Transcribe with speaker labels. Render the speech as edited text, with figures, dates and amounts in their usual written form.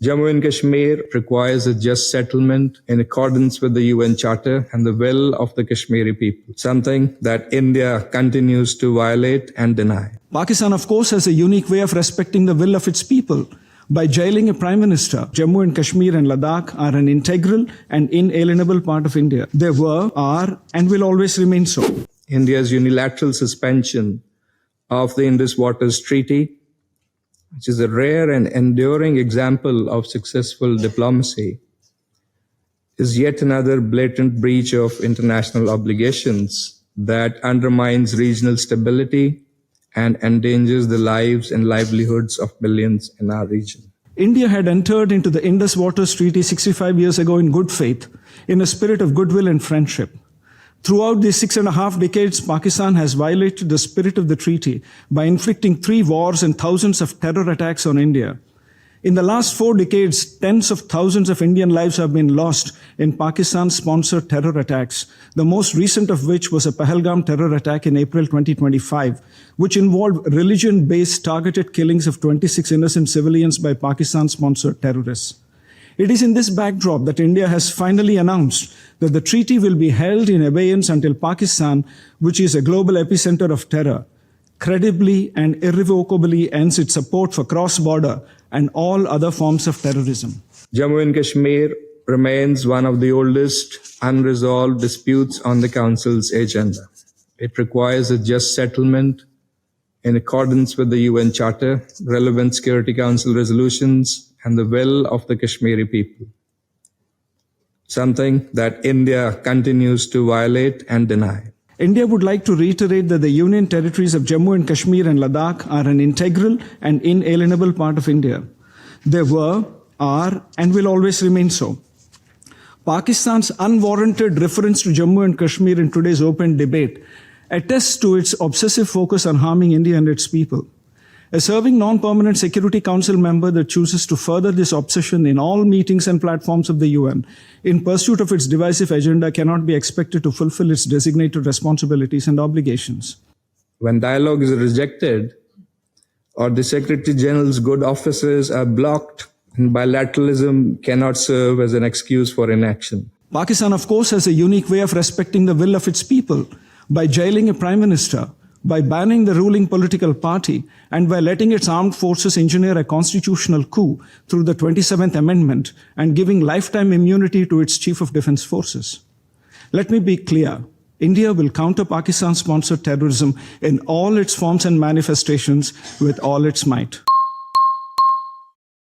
Speaker 1: Jammu and Kashmir requires a just settlement in accordance with the UN Charter and the will of the Kashmiri people, something that India continues to violate and deny.
Speaker 2: Pakistan, of course, has a unique way of respecting the will of its people by jailing a prime minister. Jammu and Kashmir and Ladakh are an integral and inalienable part of India. They were, are, and will always remain so.
Speaker 1: India's unilateral suspension of the Indus Waters Treaty, which is a rare and enduring example of successful diplomacy, is yet another blatant breach of international obligations that undermines regional stability and endangers the lives and livelihoods of millions in our region.
Speaker 2: India had entered into the Indus Waters Treaty 65 years ago in good faith, in a spirit of goodwill and friendship. Throughout these 6.5 decades, Pakistan has violated the spirit of the treaty by inflicting 3 wars and thousands of terror attacks on India. In the last 4 decades, tens of thousands of Indian lives have been lost in Pakistan-sponsored terror attacks, the most recent of which was a Pahalgam terror attack in April 2025, which involved religion-based targeted killings of 26 innocent civilians by Pakistan-sponsored terrorists. It is in this backdrop that India has finally announced that the treaty will be held in abeyance until Pakistan, which is a global epicenter of terror, credibly and irrevocably ends its support for cross-border and all other forms of terrorism.
Speaker 1: Jammu and Kashmir remains one of the oldest unresolved disputes on the Council's agenda. It requires a just settlement in accordance with the UN Charter, relevant Security Council resolutions, and the will of the Kashmiri people, something that India continues to violate and deny.
Speaker 2: India would like to reiterate that the Union territories of Jammu and Kashmir and Ladakh are an integral and inalienable part of India. They were, are, and will always remain so. Pakistan's unwarranted reference to Jammu and Kashmir in today's open debate attests to its obsessive focus on harming India and its people. A serving non-permanent Security Council member that chooses to further this obsession in all meetings and platforms of the UN in pursuit of its divisive agenda cannot be expected to fulfill its designated responsibilities and obligations.
Speaker 1: When dialogue is rejected or the Secretary General's good offices are blocked, bilateralism cannot serve as an excuse for inaction.
Speaker 2: Pakistan, of course, has a unique way of respecting the will of its people by jailing a prime minister, by banning the ruling political party, and by letting its armed forces engineer a constitutional coup through the 27th Amendment and giving lifetime immunity to its Chief of Defense Forces. Let me be clear. India will counter Pakistan-sponsored terrorism in all its forms and manifestations with all its might.